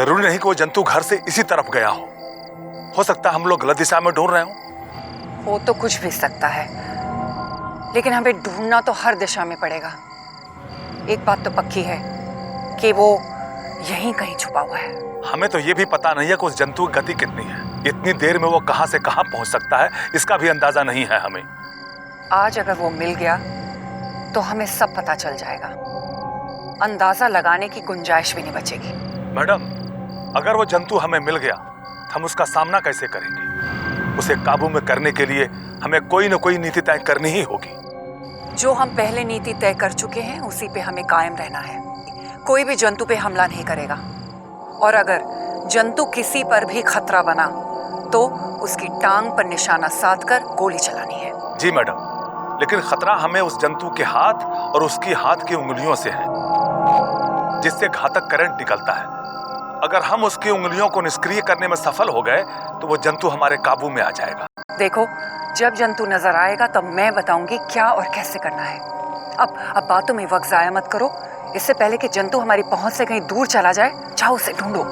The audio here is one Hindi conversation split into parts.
जरूरी नहीं कि वो जंतु घर से इसी तरफ गया हो सकता है हम लोग गलत दिशा में ढूंढ रहे हो। हो तो कुछ भी सकता है, लेकिन हमें ढूंढना तो हर दिशा में पड़ेगा। एक बात तो पक्की है कि वो यहीं कहीं छुपा हुआ है। हमें तो ये भी पता नहीं है कि उस जंतु की गति कितनी है। इतनी देर में वो कहां से कहां पहुंच सकता है, इसका भी अंदाजा नहीं है हमें। आज अगर वो मिल गया तो हमें सब पता चल जाएगा। अंदाजा लगाने की गुंजाइश भी नहीं बचेगी। मैडम, अगर वो जंतु हमें मिल गया तो हम उसका सामना कैसे करेंगे? उसे काबू में करने के लिए हमें कोई न कोई नीति तय करनी ही होगी। जो हम पहले नीति तय कर चुके हैं उसी पे हमें कायम रहना है। कोई भी जंतु पे हमला नहीं करेगा, और अगर जंतु किसी पर भी खतरा बना तो उसकी टांग पर निशाना साध कर गोली चलानी है। जी मैडम, लेकिन खतरा हमें उस जंतु के हाथ और उसकी हाथ की उंगलियों से है, जिससे घातक करंट निकलता है। अगर हम उसकी उंगलियों को निष्क्रिय करने में सफल हो गए तो वो जंतु हमारे काबू में आ जाएगा। देखो, जब जंतु नजर आएगा तब मैं बताऊंगी क्या और कैसे करना है। अब बातों में वक्त जाया मत करो। इससे पहले कि जंतु हमारी पहुंच से कहीं दूर चला जाए, जाओ उसे ढूंढो।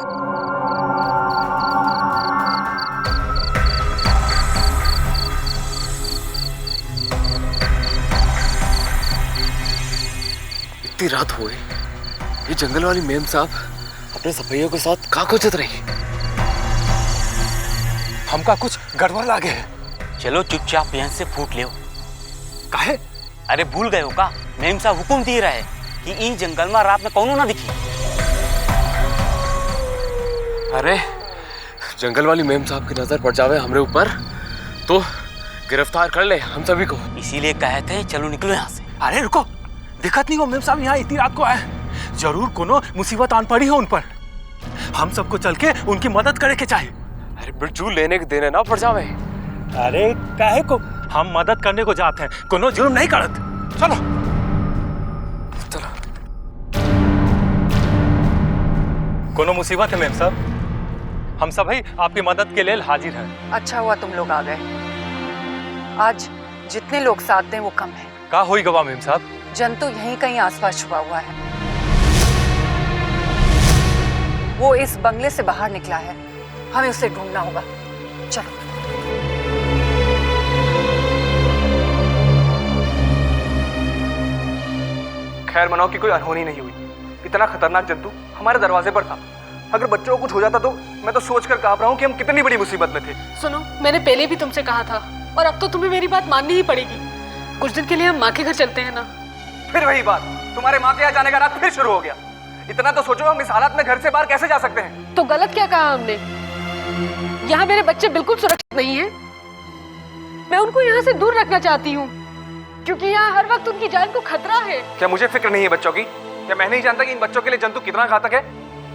इतनी रात हो गई, ये जंगल वाली मेम साहब अपने सफाइयों के साथ कहाँ खोजत रही? हमका कुछ गड़बड़ लागे है। चलो चुपचाप यहाँ से फूट ले। काहे? अरे भूल गए हो का? मेम साहब हुकुम दे रहा है कि ई जंगल में रात में कौनो ना दिखी। अरे जंगल वाली मेम साहब की नजर पड़ जावे हमरे ऊपर तो गिरफ्तार कर ले हम सभी को। इसीलिए कहे थे चलो निकलो यहाँ से। अरे रुको, दिक्कत नहीं हो मेम साहब यहाँ इतनी रात को आए, जरूर कोनो मुसीबत आन पड़ी है उन पर। हम सबको चल के उनकी मदद करे के चाहिए। अरे बिरजू लेने के देने ना पड़ जावे। अरे काहे को, हम मदद करने को जाते हैं, कोनो जुर्म नहीं करत। चलो चलो। कोनो मुसीबत है मेम साहब, हम सभी आपकी मदद के लिए हाजिर हैं। अच्छा हुआ तुम लोग आ गए। आज जितने लोग साथ दें वो कम है। का होई गवा मेम साहब? जंतु यहीं कहीं आसपास छुपा हुआ है। वो इस बंगले से बाहर निकला है, हमें उसे ढूंढना होगा। चलो। खैर मनाओ कि कोई अनहोनी नहीं हुई। इतना खतरनाक जंतु हमारे दरवाजे पर था। अगर बच्चों को कुछ हो जाता तो मैं तो सोचकर कांप रहा हूँ कि हम कितनी बड़ी मुसीबत में थे। सुनो, मैंने पहले भी तुमसे कहा था और अब तो तुम्हें मेरी बात माननी ही पड़ेगी। कुछ दिन के लिए हम माँ के घर चलते हैं ना। फिर वही बात, तुम्हारे माँ के यहाँ जाने का रात फिर शुरू हो गया। इतना तो सोचो, हम इस हालत में घर से बाहर कैसे जा सकते हैं? तो गलत क्या कहा हमने? यहाँ मेरे बच्चे बिल्कुल सुरक्षित नहीं है। मैं उनको यहाँ से दूर रखना चाहती हूँ, क्योंकि यहाँ हर वक्त उनकी जान को खतरा है। क्या मुझे फिक्र नहीं है बच्चों की? क्या मैं नहीं जानता कि इन बच्चों के लिए जंतु कितना घातक है?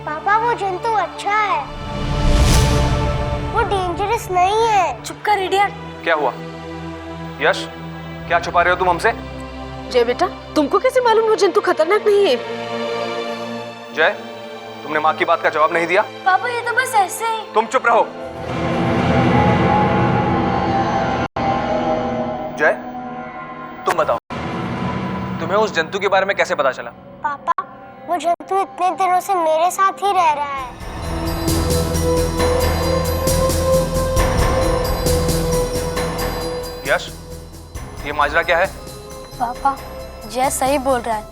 पापा, वो जंतु अच्छा है, वो डेंजरस नहीं है। चुप कर इडियट। क्या हुआ यश, क्या छुपा रहे हो तुम हमसे? जय बेटा, तुमको कैसे मालूम वो जंतु खतरनाक नहीं है? जय, तुमने माँ की बात का जवाब नहीं दिया। पापा, ये तो बस ऐसे ही। तुम चुप रहो। जय, तुम बताओ, तुम्हें उस जंतु के बारे में कैसे पता चला? पापा, वो जंतु इतने दिनों से मेरे साथ ही रह रहा है। यश, ये माजरा क्या है? पापा, जय सही बोल रहा है।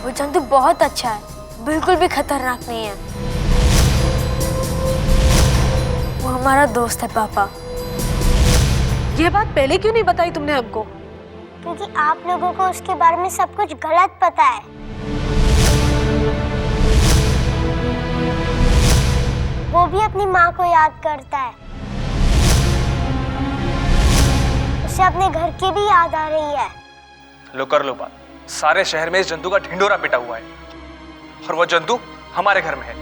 वो जंतु बहुत अच्छा है, बिल्कुल भी खतरनाक नहीं है। वो हमारा दोस्त है पापा। ये बात पहले क्यों नहीं बताई तुमने हमको? क्योंकि आप लोगों को उसके बारे में सब कुछ गलत पता है। वो भी अपनी माँ को याद करता है। उसे अपने घर की भी याद आ रही है। लो कर लो बात। सारे शहर में इस जंतु का ढिंढोरा पिटा हुआ है और वो जंतु हमारे घर में है।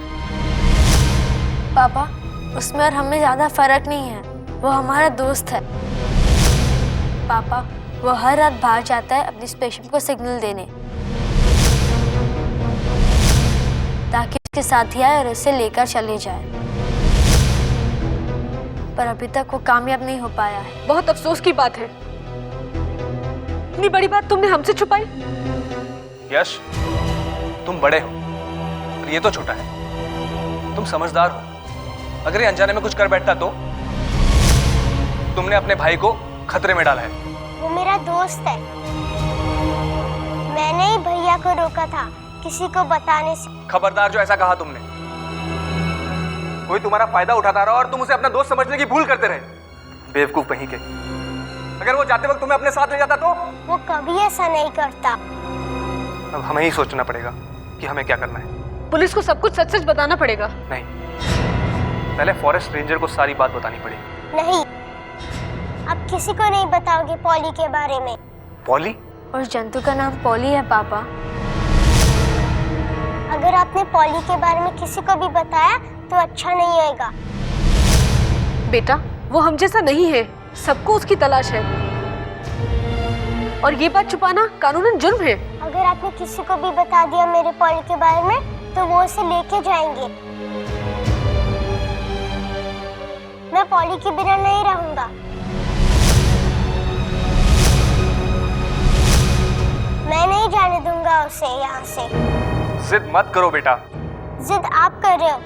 पापा, उसमें और हमें ज्यादा फर्क नहीं है। वो हमारा दोस्त है। पापा, वो हर रात बाहर जाता है अपनी स्पेसशिप को सिग्नल देने, ताकि उसके साथी आए और उसे लेकर चले जाए। पर अभी तक वो कामयाब नहीं हो पाया है। बहुत अफसोस की बात है। इतनी बड़ी बात तुमने हमसे छुपाई। यश, तुम बड़े हो और ये तो छोटा है। तुम समझदार हो, अगर ये अनजाने में कुछ कर बैठता तो तुमने अपने भाई को खतरे में डाला है। वो मेरा दोस्त है, मैंने ही भैया को रोका था किसी को बताने से। खबरदार जो ऐसा कहा तुमने। कोई तुम्हारा फायदा उठाता रहा और तुम उसे अपना दोस्त समझने की भूल करते रहे। बेवकूफ कहीं के। अगर वो जाते वक्त तुम्हें अपने साथ ले जाता तो? वो कभी ऐसा नहीं करता। अब हमें ही सोचना पड़ेगा कि हमें क्या करना है। पुलिस को सब कुछ सच सच बताना पड़ेगा। नहीं, पहले फॉरेस्ट रेंजर को सारी बात बतानी पड़ेगी। नहीं, आप किसी को नहीं बताओगे पॉली के बारे में। पॉली? उस जंतु का नाम पॉली है पापा। अगर आपने पॉली के बारे में किसी को भी बताया तो अच्छा नहीं होएगा। बेटा, वो हम जैसा नहीं है, सबको उसकी तलाश है और ये बात छुपाना कानूनन जुर्म है। अगर आपने किसी को भी बता दिया मेरे पॉली के बारे में तो वो उसे लेके जाएंगे। मैं पॉली के बिना नहीं रहूंगा। मैं नहीं जाने दूंगा उसे यहाँ से। जिद मत करो बेटा। जिद आप कर रहे हो।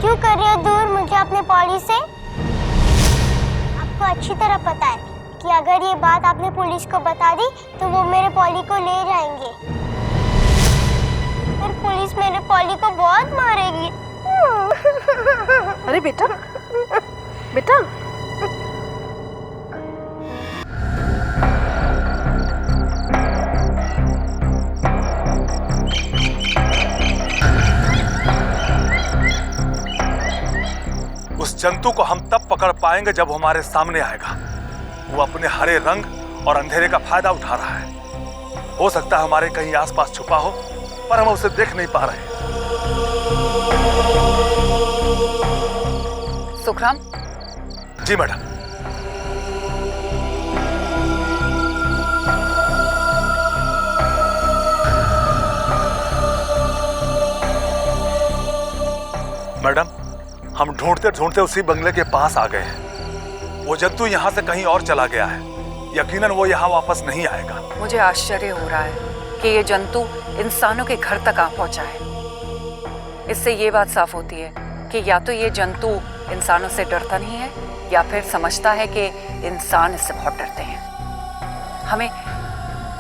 क्यों कर रहे हो दूर मुझे अपने पॉली से? आपको अच्छी तरह पता है कि अगर ये बात आपने पुलिस को बता दी तो वो मेरे पॉली को ले जाएंगे। फिर पुलिस मेरे पॉली को बहुत मारेगी। अरे बेटा, बेटा, उस जंतु को हम तब पकड़ पाएंगे जब वो हमारे सामने आएगा। वो अपने हरे रंग और अंधेरे का फायदा उठा रहा है। हो सकता है हमारे कहीं आसपास छुपा हो, पर हम उसे देख नहीं पा रहे। सुखराम। जी मैडम। मैडम, हम ढूंढते ढूंढते उसी बंगले के पास आ गए हैं। वो जंतु यहाँ से कहीं और चला गया है। यकीनन वो यहाँ वापस नहीं आएगा। मुझे आश्चर्य हो रहा है कि ये जंतु इंसानों के घर तक आ पहुंचा है। इससे ये बात साफ होती है कि या तो ये जंतु इंसानों से डरता नहीं है या फिर समझता है कि इंसान इससे बहुत डरते हैं। हमें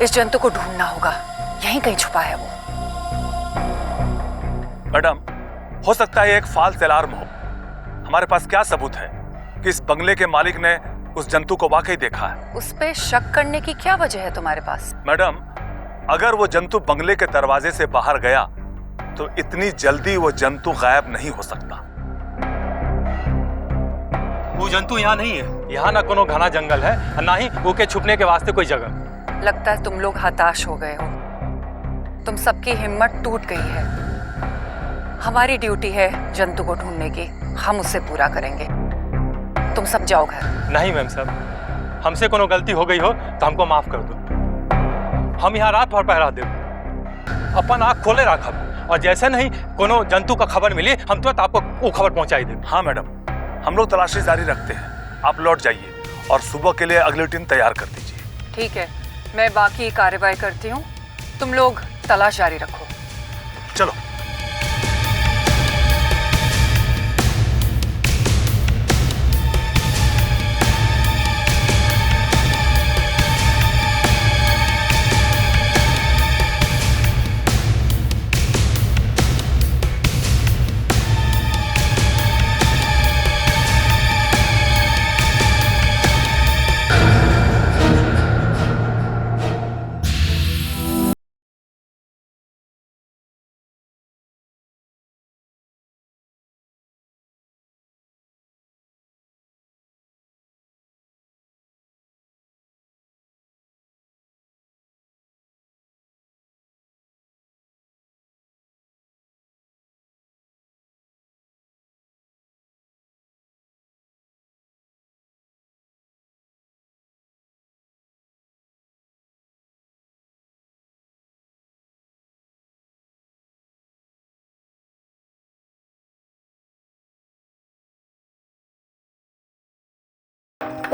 इस जंतु को ढूंढना होगा। यहीं कहीं छुपा है वो। मैडम, हो सकता है एक फाल्स अलार्म हो। हमारे पास क्या सबूत है कि इस बंगले के मालिक ने उस जंतु को वाकई देखा है? उस पे शक करने की क्या वजह है तुम्हारे पास? मैडम, अगर वो जंतु बंगले के दरवाजे से बाहर गया तो इतनी जल्दी वो जंतु गायब नहीं हो सकता। वो जंतु यहाँ नहीं है। यहाँ ना कोनो घना जंगल है और ना ही वो के छुपने के वास्ते कोई जगह। लगता है तुम लोग हताश हो गए हो। तुम सबकी हिम्मत टूट गई है। हमारी ड्यूटी है जंतु को ढूंढने की। हम उसे पूरा करेंगे। तुम सब जाओ घर। नहीं मैम साहब, हमसे कोनो गलती हो गई हो तो हमको माफ कर दो। हम यहाँ रात भर पहरा दे, अपन आँख खोले रखब और जैसे नहीं कोनो जंतु का खबर मिली हम तुरंत आपको वो खबर पहुँचाई दे। हाँ मैडम, हम लोग तलाशी जारी रखते हैं। आप लौट जाइए और सुबह के लिए अगली टीम तैयार कर दीजिए। ठीक है, मैं बाकी कार्रवाई करती हूँ। तुम लोग तलाश जारी रखो। चलो।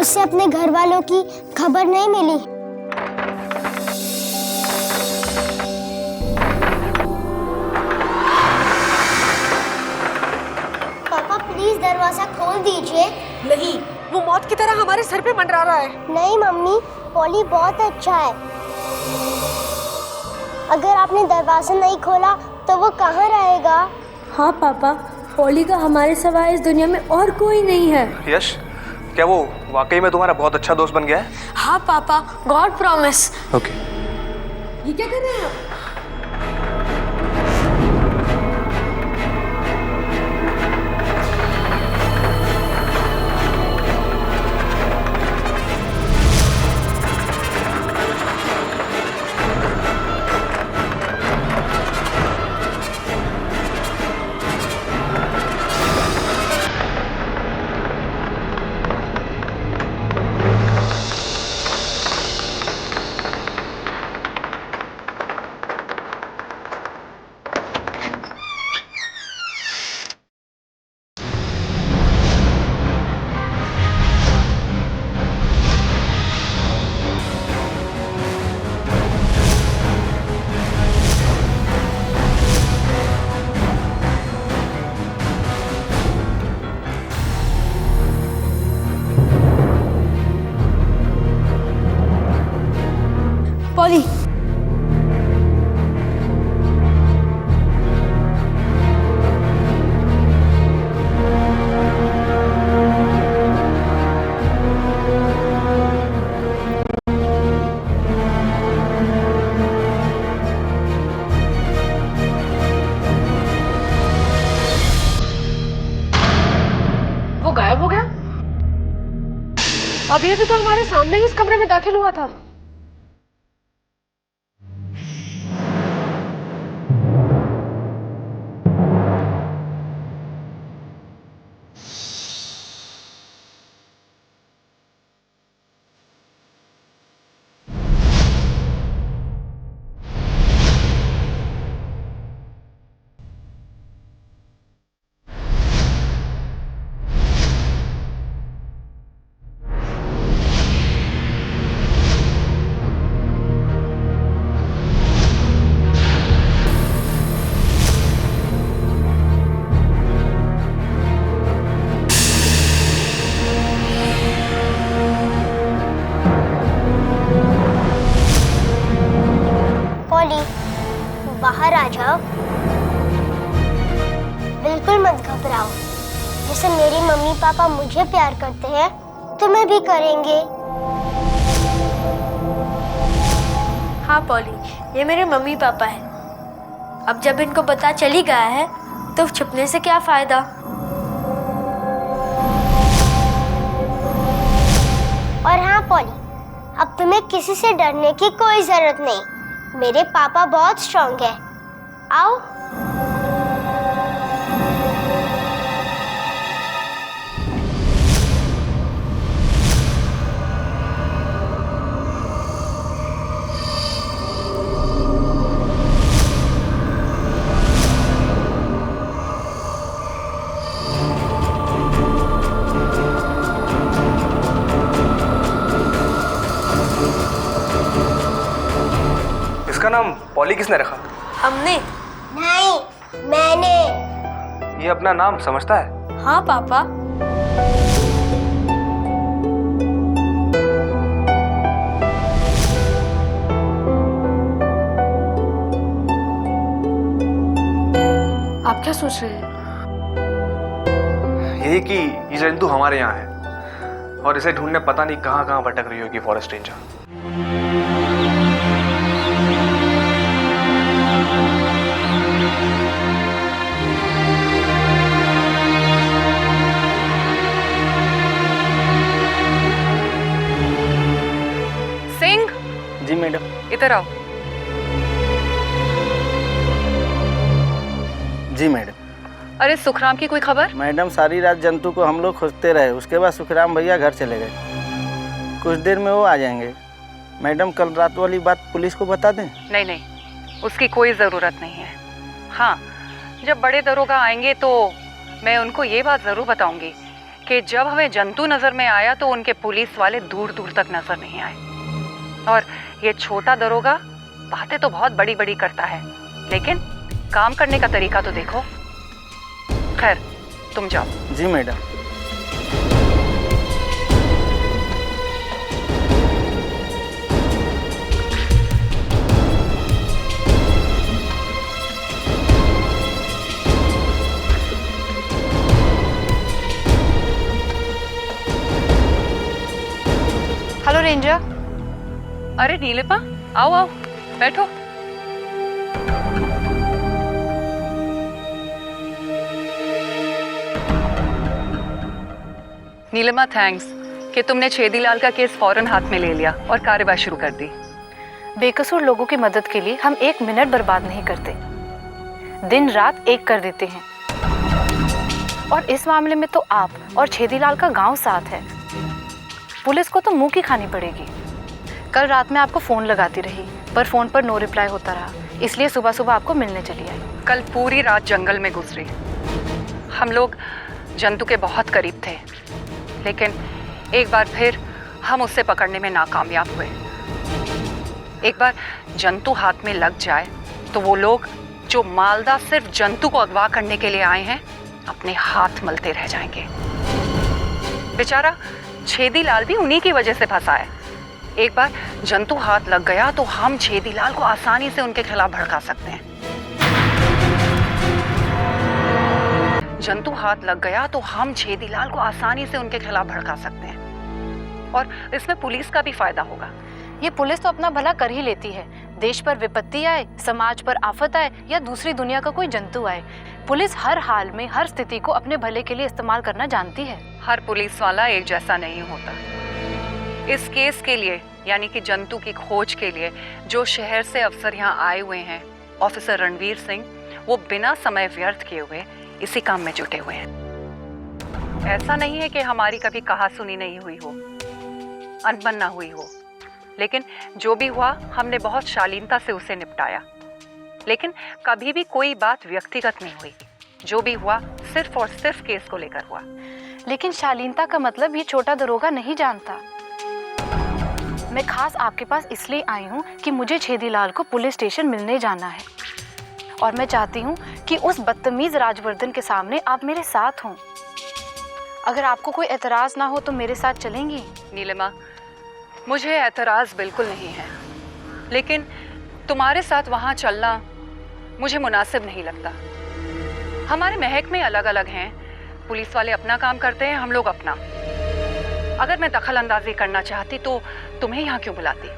उससे अपने घर वालों की खबर नहीं मिली। प्लीज दरवाजा खोल दीजिए। नहीं, वो मौत की तरह हमारे सर पे मंडरा रहा है। नहीं मम्मी, पॉली बहुत अच्छा है। अगर आपने दरवाजा नहीं खोला तो वो कहाँ रहेगा? हाँ पापा, पॉली का हमारे सिवाय इस दुनिया में और कोई नहीं है। यश, क्या वो वाकई में तुम्हारा बहुत अच्छा दोस्त बन गया है? हाँ पापा, गॉड प्रॉमिस। ओके। ये क्या कर रहे हैं आप? पॉली, वो गायब हो गया। अभी अभी तो हमारे सामने ही इस कमरे में दाखिल हुआ था। बाहर आ जाओ। बिल्कुल मत घबराओ। जैसे मेरी मम्मी पापा मुझे प्यार करते हैं तुम्हें भी करेंगे। हाँ पॉली, ये मेरे मम्मी पापा हैं। अब जब इनको पता चल ही गया है तो छुपने से क्या फायदा। और हाँ पॉली, अब तुम्हें किसी से डरने की कोई जरूरत नहीं। मेरे पापा बहुत स्ट्रांग है। आओ। इसका नाम पॉली किसने रखा? हमने। नहीं, मैंने। ये अपना नाम समझता है? हाँ पापा। आप क्या सोच रहे हैं? यही कि ये जंतु हमारे यहाँ है और इसे ढूंढने पता नहीं कहाँ कहाँ भटक रही होगी फॉरेस्ट रेंजर। सिंह, जी मैडम। इधर आओ। जी मैडम। अरे सुखराम की कोई खबर? मैडम सारी रात जंतु को हम लोग खोजते रहे, उसके बाद सुखराम भैया घर चले गए। कुछ देर में वो आ जाएंगे। मैडम कल रात वाली बात पुलिस को बता दें? नहीं नहीं, उसकी कोई ज़रूरत नहीं है। हाँ, जब बड़े दरोगा आएंगे तो मैं उनको ये बात ज़रूर बताऊंगी कि जब हमें जंतु नज़र में आया तो उनके पुलिस वाले दूर दूर तक नज़र नहीं आए। और ये छोटा दरोगा बातें तो बहुत बड़ी बड़ी करता है, लेकिन काम करने का तरीका तो देखो। खैर, तुम जाओ। जी मैडम। Hello ranger. अरे नीलिमा, आओ आओ, बैठो। नीलिमा, थैंक्स कि तुमने छेदीलाल का केस फौरन हाथ में ले लिया और कार्यवाही शुरू कर दी। बेकसूर लोगों की मदद के लिए हम 1 मिनट बर्बाद नहीं करते, दिन रात एक कर देते हैं। और इस मामले में तो आप और छेदीलाल का गांव साथ है। पुलिस को तो मुंह की खानी पड़ेगी। कल रात में आपको फ़ोन लगाती रही, पर फ़ोन पर नो रिप्लाई होता रहा, इसलिए सुबह सुबह आपको मिलने चली आई। कल पूरी रात जंगल में गुजरी। हम लोग जंतु के बहुत करीब थे, लेकिन एक बार फिर हम उसे पकड़ने में नाकामयाब हुए। एक बार जंतु हाथ में लग जाए तो वो लोग जो मालदा सिर्फ जंतु को अगवा करने के लिए आए हैं, अपने हाथ मलते रह जाएंगे। बेचारा छेदीलाल भी उन्हीं की वजह से फंसा है। एक बार जंतु हाथ लग गया तो हम छेदीलाल को आसानी से उनके खिलाफ भड़का सकते हैं। जंतु हाथ लग गया तो हम छेदीलाल को आसानी से उनके खिलाफ भड़का सकते हैं, और इसमें पुलिस का भी फायदा होगा। ये पुलिस तो अपना भला कर ही लेती है। देश पर विपत्ति आए, समाज पर आफत आए या दूसरी दुनिया का कोई जंतु आए, पुलिस हर हाल में हर स्थिति को अपने भले के लिए इस्तेमाल करना जानती है। हर पुलिस वाला एक जैसा नहीं होता। इस केस के लिए, यानी कि जंतु की खोज के लिए जो शहर से अफसर यहाँ आए हुए हैं, ऑफिसर रणवीर सिंह, वो बिना समय व्यर्थ किए हुए इसी काम में जुटे हुए हैं। ऐसा नहीं है कि हमारी कभी कहा सुनी नहीं हुई हो, अनबन ना हुई हो, लेकिन जो भी हुआ हमने बहुत शालीनता से उसे निपटाया। लेकिन कभी भी कोई बात व्यक्तिगत नहीं हुई। जो भी हुआ सिर्फ और सिर्फ केस को लेकर हुआ। लेकिन शालीनता का मतलब ये छोटा दरोगा नहीं जानता। मैं खास आपके पास इसलिए आई हूँ कि मुझे छेदीलाल को पुलिस स्टेशन मिलने जाना है, और मैं चाहती हूँ कि उस बदतमीज राजवर्धन के सामने आप मेरे साथ हों। अगर आपको कोई एतराज ना हो तो मेरे साथ चलेंगी? नीलिमा, मुझे एतराज बिल्कुल नहीं है, लेकिन तुम्हारे साथ वहाँ चलना मुझे मुनासिब नहीं लगता। हमारे महकमे अलग अलग हैं। पुलिस वाले अपना काम करते हैं, हम लोग अपना। अगर मैं दखल अंदाजी करना चाहती तो तुम्हें यहाँ क्यों बुलाती?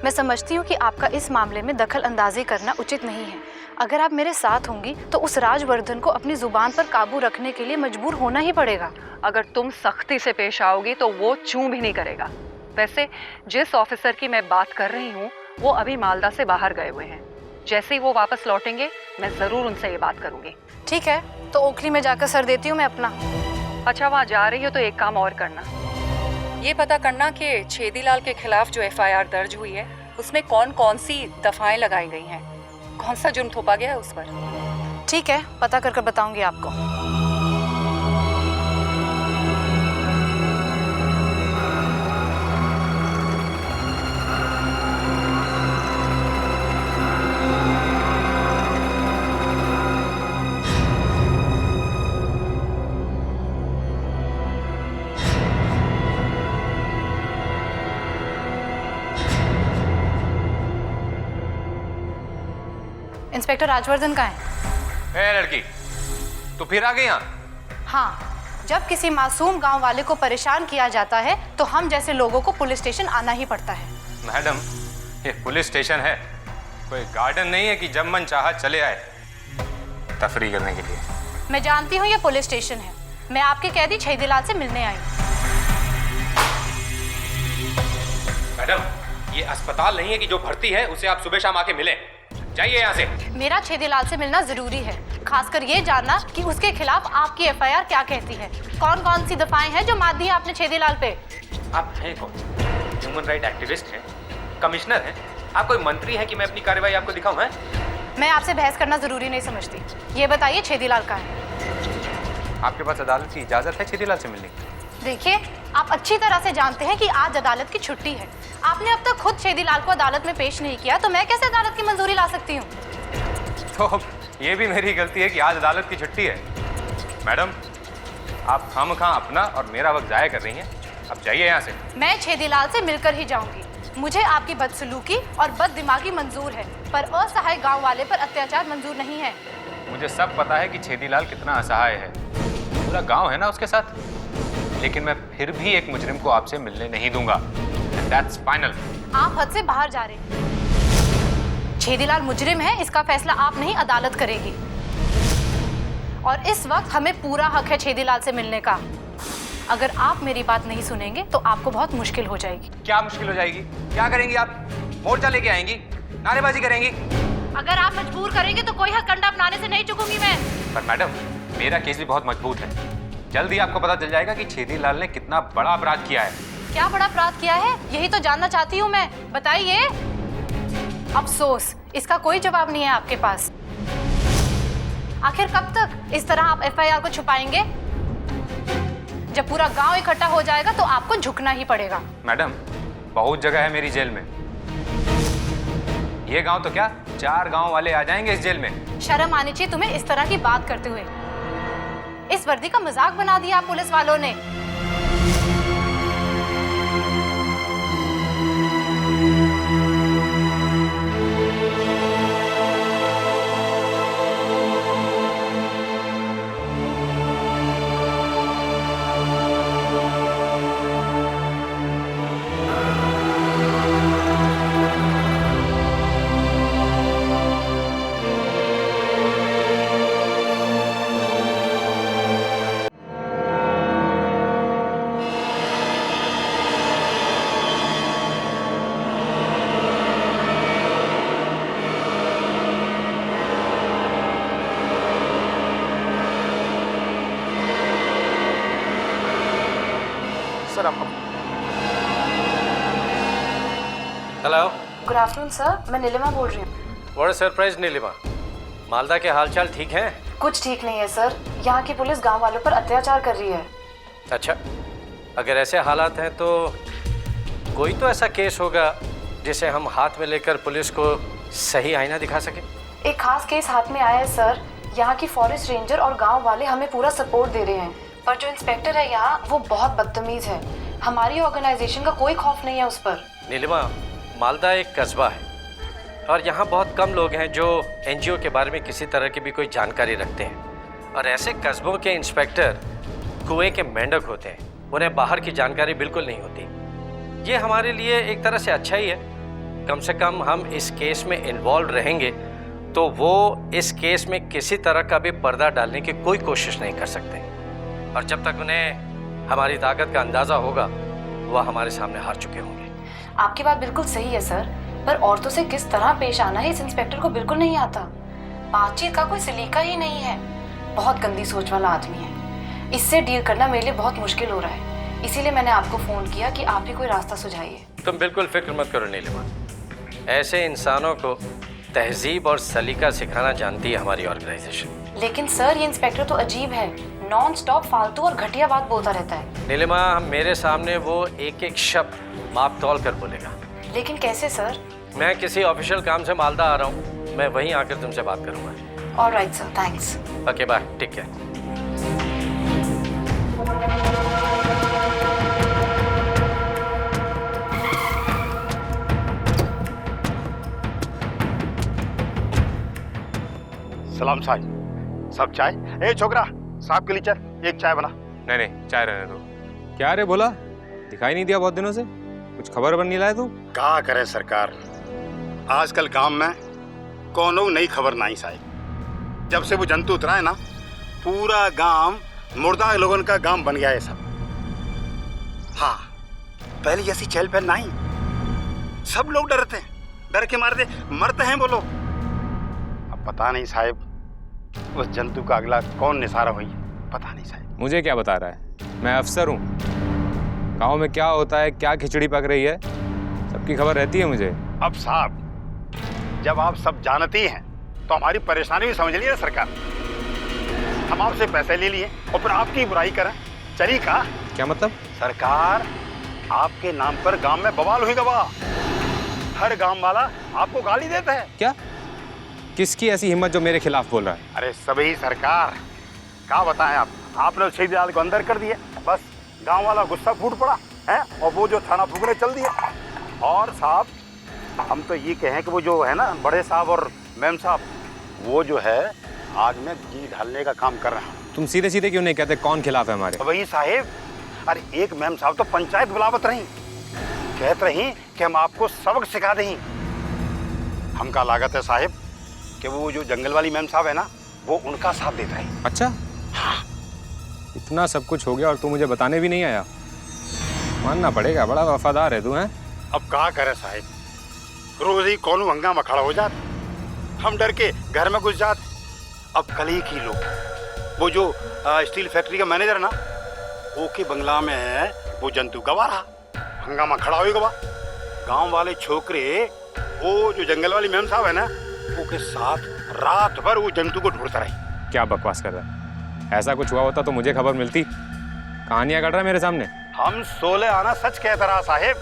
मैं समझती हूँ कि आपका इस मामले में दखल अंदाजी करना उचित नहीं है। अगर आप मेरे साथ होंगी तो उस राजवर्धन को अपनी जुबान पर काबू रखने के लिए मजबूर होना ही पड़ेगा। अगर तुम सख्ती से पेश आओगी तो वो चूं भी नहीं करेगा। वैसे जिस ऑफिसर की मैं बात कर रही हूँ वो अभी मालदा से बाहर गए हुए हैं। जैसे ही वो वापस लौटेंगे मैं ज़रूर उनसे ये बात करूँगी। ठीक है, तो ओखली में जाकर सर देती हूँ मैं अपना। अच्छा, वहाँ जा रही हो तो एक काम और करना, ये पता करना कि छेदीलाल के खिलाफ जो FIR दर्ज हुई है उसमें कौन कौन सी दफाएं लगाई गई हैं, कौन सा जुर्म थोपा गया है उस पर। ठीक है, पता कर बताऊंगी आपको। इंस्पेक्टर राजवर्धन का है? लड़की, तो फिर आ गई यहाँ? हाँ, जब किसी मासूम गांव वाले को परेशान किया जाता है तो हम जैसे लोगों को पुलिस स्टेशन आना ही पड़ता है। मैडम, ये पुलिस स्टेशन है, कोई गार्डन नहीं है कि जब मन चाहा चले आए तफरी करने के लिए। मैं जानती हूँ ये पुलिस स्टेशन है। मैं आपके कैदी छेदीलाल से मिलने आई। मैडम, ये अस्पताल नहीं है कि जो भर्ती है उसे आप सुबह शाम आके मिलें। जाइए यहाँ से। मेरा छेदीलाल से मिलना जरूरी है, खासकर ये जानना कि उसके खिलाफ आपकी FIR क्या कहती है। कौन कौन सी दफाएं हैं जो मार दी है आपने छेदीलाल पे? आप हैं कौन? ह्यूमन राइट एक्टिविस्ट हैं, कमिश्नर हैं, आप कोई मंत्री हैं कि मैं अपनी कार्रवाई आपको दिखाऊं? है मैं आपसे बहस करना जरूरी नहीं समझती। ये बताइए छेदीलाल का है? आपके पास अदालत की इजाजत है छेदीलाल से मिलने की? देखिए, आप अच्छी तरह से जानते हैं कि आज अदालत की छुट्टी है। आपने अब तक खुद छेदीलाल को अदालत में पेश नहीं किया, तो मैं कैसे अदालत की मंजूरी ला सकती हूँ? तो ये भी मेरी गलती है कि आज अदालत की छुट्टी है। मैडम, आप खामखा अपना और मेरा वक्त जाया कर रही हैं। अब जाइए यहाँ से। मैं छेदीलाल से मिलकर ही जाऊंगी। मुझे आपकी बदसलूकी और बददिमागी मंजूर है, पर असहाय गांव वाले पर अत्याचार मंजूर नहीं है। मुझे सब पता है कि छेदीलाल कितना असहाय है, पूरा गांव है ना उसके साथ, लेकिन मैं फिर भी एक मुजरिम को आपसे मिलने नहीं दूंगा। That's final। आप हद से बाहर जा रहे हैं। छेदीलाल मुजरिम है, इसका फैसला आप नहीं, अदालत करेगी। और इस वक्त हमें पूरा हक है छेदीलाल से मिलने का। अगर आप मेरी बात नहीं सुनेंगे तो आपको बहुत मुश्किल हो जाएगी। क्या मुश्किल हो जाएगी? क्या करेंगी आप? मोर्चा लेके आएंगी? नारेबाजी करेंगी? अगर आप मजबूर करेंगे तो कोई हथकंडा अपनाने से नहीं चूकूंगी मैं। पर मैडम, मेरा केस भी बहुत मजबूत है। जल्दी आपको पता चल जाएगा कि छेदीलाल ने कितना बड़ा अपराध किया है। क्या बड़ा अपराध किया है, यही तो जानना चाहती हूँ मैं। बताइए। अफसोस, इसका कोई जवाब नहीं है आपके पास। आखिर कब तक इस तरह आप एफआईआर को छुपाएंगे? जब पूरा गांव इकट्ठा हो जाएगा तो आपको झुकना ही पड़ेगा। मैडम, बहुत जगह है मेरी जेल में। ये गांव तो क्या, 4 गांव वाले आ जाएंगे इस जेल में। शर्म आनी चाहिए तुम्हें इस तरह की बात करते हुए। इस वर्दी का मजाक बना दिया आप पुलिस वालों ने। हेलो, गुड आफ्टरनून सर, मैं नीलिमा बोल रही हूँ। What a surprise Nilima. Malda के हालचाल ठीक हैं? कुछ ठीक नहीं है सर, यहाँ की पुलिस गांव वालों पर अत्याचार कर रही है। अच्छा, अगर ऐसे हालात हैं तो कोई तो ऐसा केस होगा जिसे हम हाथ में लेकर पुलिस को सही आईना दिखा सकें। एक खास केस हाथ में आया है सर। यहाँ की फॉरेस्ट रेंजर और गांव वाले हमें पूरा सपोर्ट दे रहे हैं, पर जो इंस्पेक्टर है यहाँ वो बहुत बदतमीज है। हमारी ऑर्गेनाइजेशन का कोई खौफ नहीं है उस पर। नीलिमा, मालदा एक कस्बा है और यहाँ बहुत कम लोग हैं जो एनजीओ के बारे में किसी तरह की भी कोई जानकारी रखते हैं। और ऐसे कस्बों के इंस्पेक्टर कुएं के मेंढक होते हैं, उन्हें बाहर की जानकारी बिल्कुल नहीं होती। ये हमारे लिए एक तरह से अच्छा ही है। कम से कम हम इस केस में इन्वॉल्व रहेंगे तो वो इस केस में किसी तरह का भी पर्दा डालने की कोई कोशिश नहीं कर सकते। और जब तक उन्हें हमारी ताकत का अंदाज़ा होगा वह हमारे सामने हार चुके होंगे। आपकी बात बिल्कुल सही है सर, पर औरतों से किस तरह पेश आना है इस इंस्पेक्टर को बिल्कुल नहीं आता। बातचीत का कोई सलीका ही नहीं है। बहुत गंदी सोच वाला आदमी है। इससे डील करना मेरे लिए बहुत मुश्किल हो रहा है। इसीलिए मैंने आपको फोन किया कि आप ही कोई रास्ता सुझाइए। तुम बिल्कुल फिक्र मत करो नीलिमा, ऐसे इंसानों को तहजीब और सलीका सिखाना जानती है हमारी ऑर्गेनाइजेशन। लेकिन सर, ये इंस्पेक्टर तो अजीब है, नॉन स्टॉप फालतू और घटिया बात बोलता रहता है। नीलिमा, मेरे सामने वो एक एक शब्द माप तौल कर बोलेगा। लेकिन कैसे सर? मैं किसी ऑफिशियल काम से मालदा आ रहा हूँ, मैं वहीं आकर तुमसे बात करूँगा। Alright sir, thanks. Okay bye, ठीक है। सलाम साहब। सब चाय? ए छोकरा, साहब के लिए चल, एक चाय बना। नहीं नहीं, चाय रहने दो। क्या रे बोला, दिखाई नहीं दिया बहुत दिनों से, कुछ खबर बन नहीं लाए तू? क्या करे सरकार, आजकल गांव में कोनो नई खबर नहीं साहब। जब से वो जंतु उतरा है ना, पूरा गांव मुर्दा लोगों का गांव बन गया है सब। हाँ, पहले जैसी चहल पहल नहीं, सब लोग डरते हैं, डर के मारते मरते हैं वो लोग। अब पता नहीं साहब उस जंतु का अगला कौन निसारा हुई, पता नहीं साहब। मुझे क्या बता रहा है, मैं अफसर हूँ। गांव में क्या होता है, क्या खिचड़ी पक रही है, सबकी खबर रहती है मुझे। अब साहब, जब आप सब जानती हैं तो हमारी परेशानी भी समझ लीजिए सरकार। हम आपसे पैसे ले लिए और फिर आपकी बुराई करें, चली का? क्या मतलब? सरकार, आपके नाम पर गांव में बवाल हुई गवा। हर गांव वाला आपको गाली देता है। क्या? किसकी ऐसी हिम्मत जो मेरे खिलाफ बोल रहा है? अरे सभी सरकार, क्या बताएं आप, आपने छेदी लाल को अंदर कर दिया, बस गांव वाला गुस्सा फूट पड़ा है और वो जो थाना फूकने चल दिया। और साहब हम तो ये कहें कि वो जो है ना बड़े साहब और मैम साहब, वो जो है आग में घी ढालने का काम कर रहे हैं। तुम सीधे सीधे क्यों नहीं कहते कौन खिलाफ है हमारे? वही साहेब, अरे एक मैम साहब तो पंचायत बुलावत रही, कहत रही कि हम आपको सबक सिखा दें। हमका लागत है साहेब कि वो जो जंगल वाली मैम साहब है ना, वो उनका साथ देता है। अच्छा, इतना सब कुछ हो गया और तू मुझे बताने भी नहीं आया। मानना पड़ेगा, बड़ा वफादार है तू। हैं अब कहा करे साहेब, रोज ही कौन हंगामा खड़ा हो जात, हम डर के घर में घुस जात। अब कल ही की लोग वो जो स्टील फैक्ट्री का मैनेजर ना, वो के बंगला में है वो जंतु गवा रहा, हंगामा खड़ा हो गवा। गांव वाले छोकरे वो जो जंगल वाली मैम साहब है ना, वो के साथ रात भर वो जंतु को ढूंढता रही। क्या बकवास कर रहा है? ऐसा कुछ हुआ होता तो मुझे खबर मिलती। कहानियां कर रहा है मेरे सामने। हम 16 आना सच कहता रहा साहेब।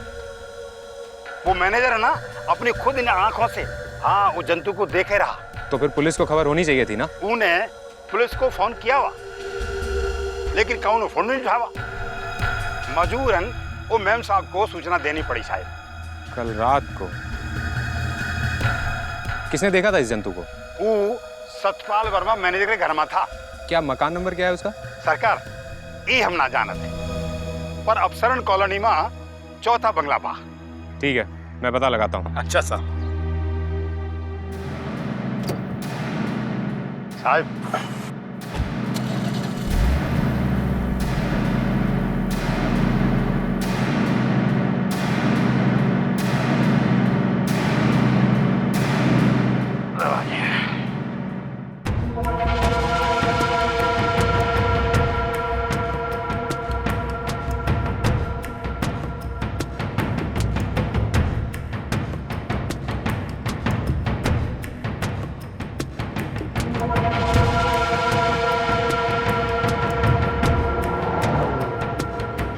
वो मैनेजर है ना, अपनी खुद इन आंखों से हाँ वो जंतु को देखे रहा। तो फिर पुलिस को खबर होनी चाहिए थी ना। उन्हें पुलिस को फोन किया हुआ, लेकिन कौन फोन नहीं उठावा। मजबूरन वो मैम साहब को सूचना देनी पड़ी शायद। कल रात को किसने देखा था इस जंतु को? वो सतपाल वर्मा मैनेजर के घर में था। क्या मकान नंबर क्या है उसका? सरकार ये हम ना जानते, पर अफसरन कॉलोनी में 4था बंगला पा। ठीक है, मैं पता लगाता हूँ। अच्छा साहब।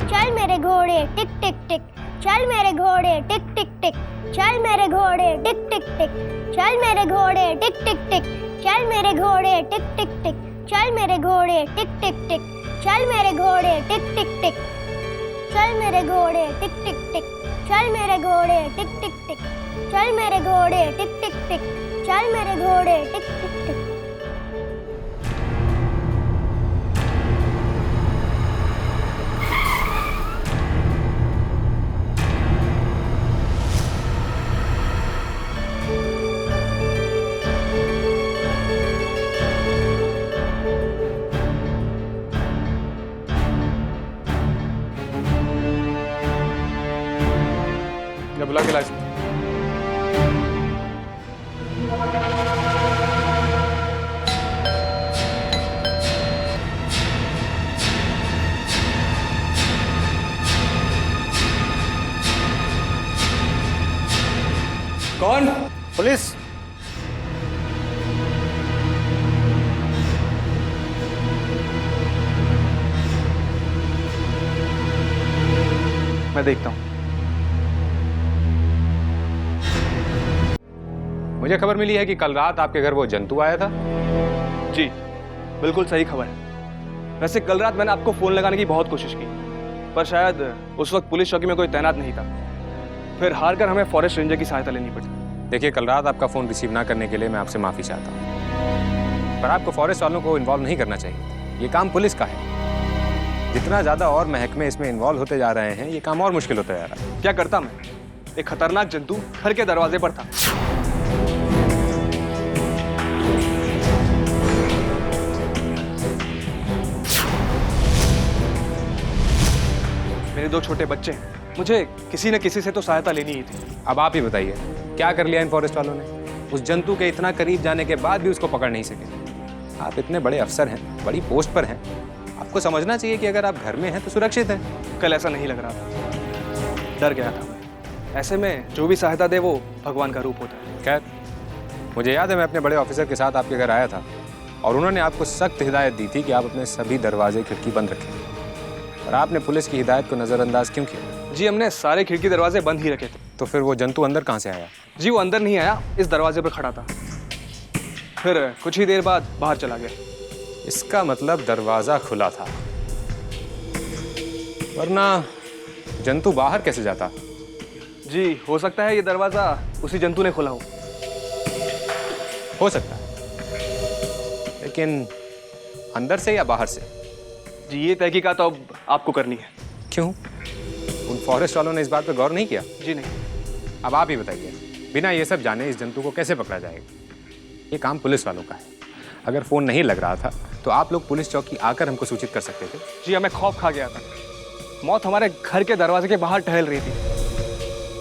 चल मेरे घोड़े टिक टिक टिक, चल मेरे घोड़े टिक टिक टिक, चल मेरे घोड़े टिक टिक टिक, चल मेरे घोड़े टिक टिक टिक, चल मेरे घोड़े टिक टिक टिक, चल मेरे घोड़े टिक टिक टिक, चल मेरे घोड़े टिक टिक टिक, चल मेरे घोड़े टिक टिक टिक, चल मेरे घोड़े टिक टिक टिक, चल मेरे घोड़े टिक टिक टिक, चल मेरे घोड़े टिक टिक टिक। बुला के लाज। कौन? पुलिस। मैं देखता हूँ। मुझे खबर मिली है कि कल रात आपके घर वो जंतु आया था। जी बिल्कुल सही खबर है। वैसे कल रात मैंने आपको फोन लगाने की बहुत कोशिश की, पर शायद उस वक्त पुलिस चौकी में कोई तैनात नहीं था, फिर हार कर हमें फॉरेस्ट रेंजर की सहायता लेनी पड़ी। देखिए, कल रात आपका फोन रिसीव ना करने के लिए मैं आपसे माफी चाहता हूँ, पर आपको फॉरेस्ट वालों को इन्वॉल्व नहीं करना चाहिए। ये काम पुलिस का है। जितना ज्यादा और महकमे इसमें इन्वॉल्व होते जा रहे हैं, ये काम और मुश्किल होता जा रहा है। क्या करता मैं? एक खतरनाक जंतु घर के दरवाजे पर था। मेरे 2 छोटे बच्चे हैं, मुझे किसी न किसी से तो सहायता लेनी ही थी। अब आप ही बताइए, क्या कर लिया इन फॉरेस्ट वालों ने? उस जंतु के इतना करीब जाने के बाद भी उसको पकड़ नहीं सके। आप इतने बड़े अफसर हैं, बड़ी पोस्ट पर हैं, आपको समझना चाहिए कि अगर आप घर में हैं तो सुरक्षित हैं। कल ऐसा नहीं लग रहा था, डर गया था मैं। ऐसे में जो भी सहायता दे वो भगवान का रूप होता है। खैर, मुझे याद है मैं अपने बड़े ऑफिसर के साथ आपके घर आया था और उन्होंने आपको सख्त हिदायत दी थी कि आप अपने सभी दरवाजे खिड़की बंद रखें, और आपने पुलिस की हिदायत को नज़रअंदाज क्यों किया? जी हमने सारे खिड़की दरवाजे बंद ही रखे थे। तो फिर वो जंतु अंदर कहाँ से आया? जी वो अंदर नहीं आया, इस दरवाजे पर खड़ा था, फिर कुछ ही देर बाद बाहर चला गया। इसका मतलब दरवाजा खुला था, वरना जंतु बाहर कैसे जाता? जी हो सकता है ये दरवाजा उसी जंतु ने खोला हो सकता है, लेकिन अंदर से या बाहर से? जी ये तहकीकात तो अब आपको करनी है। क्यों? उन फॉरेस्ट वालों ने इस बात पर गौर नहीं किया? जी नहीं। अब आप ही बताइए, बिना ये सब जाने इस जंतु को कैसे पकड़ा जाएगा? ये काम पुलिस वालों का है। अगर फोन नहीं लग रहा था तो आप लोग पुलिस चौकी आकर हमको सूचित कर सकते थे। जी हमें खौफ खा गया था, मौत हमारे घर के दरवाजे के बाहर टहल रही थी,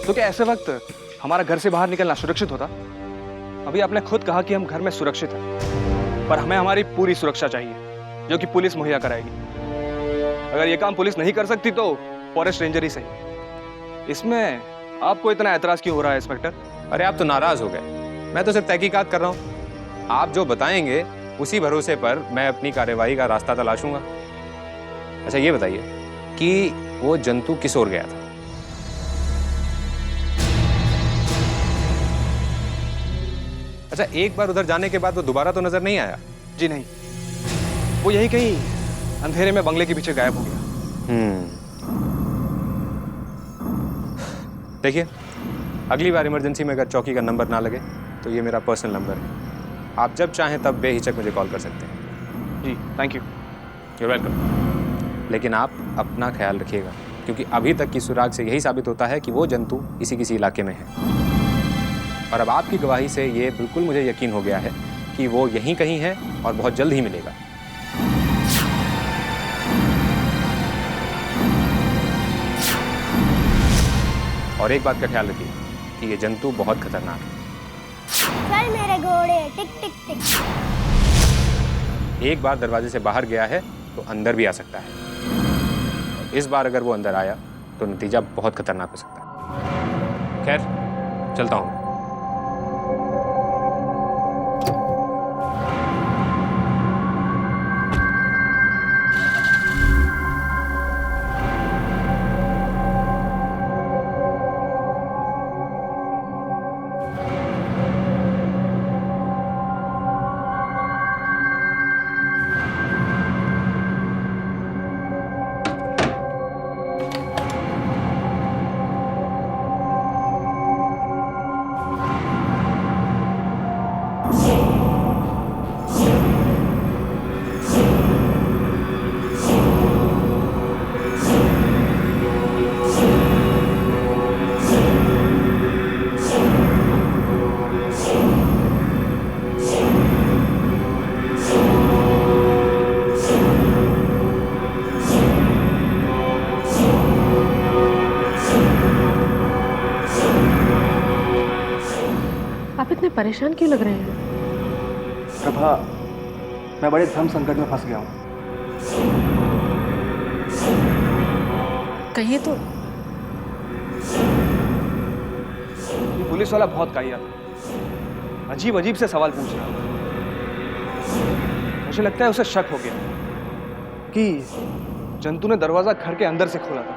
तो क्या ऐसे वक्त हमारा घर से बाहर निकलना सुरक्षित होता? अभी आपने खुद कहा कि हम घर में सुरक्षित हैं, पर हमें हमारी पूरी सुरक्षा चाहिए जो कि पुलिस मुहैया कराएगी। अगर ये काम पुलिस नहीं कर सकती तो फॉरेस्ट रेंजर ही सही। इसमें आपको इतना एतराज क्यों हो रहा है इंस्पेक्टर? अरे आप तो नाराज हो गए, मैं तो सिर्फ तहकीकात कर रहा हूँ। आप जो बताएंगे उसी भरोसे पर मैं अपनी कार्यवाही का रास्ता तलाशूंगा। अच्छा ये बताइए कि वो जंतु किस ओर गया था? अच्छा एक बार उधर जाने के बाद वो दोबारा तो नजर नहीं आया? जी नहीं, वो यही कहीं अंधेरे में बंगले के पीछे गायब हो गया। देखिए, अगली बार इमरजेंसी में अगर चौकी का नंबर ना लगे तो ये मेरा पर्सनल नंबर है, आप जब चाहें तब बेहिचक मुझे कॉल कर सकते हैं। जी थैंक यू। You welcome. लेकिन आप अपना ख्याल रखिएगा, क्योंकि अभी तक की सुराग से यही साबित होता है कि वो जंतु किसी इलाके में है, और अब आपकी गवाही से ये बिल्कुल मुझे यकीन हो गया है कि वो यहीं कहीं है और बहुत जल्द ही मिलेगा। और एक बात का ख्याल रखिए कि ये जंतु बहुत खतरनाक है। चल मेरे घोड़े टिक टिक टिक। एक बार दरवाजे से बाहर गया है तो अंदर भी आ सकता है। इस बार अगर वो अंदर आया तो नतीजा बहुत खतरनाक हो सकता है। खैर चलता हूँ। आप इतने परेशान क्यों लग रहे हैं? प्रभा, मैं बड़े धर्म संकट में फंस गया हूँ। कहिए तो। ये पुलिस वाला बहुत काहिया था, अजीब अजीब से सवाल पूछ रहा। मुझे लगता है उसे शक हो गया कि जंतु ने दरवाजा घर के अंदर से खोला था।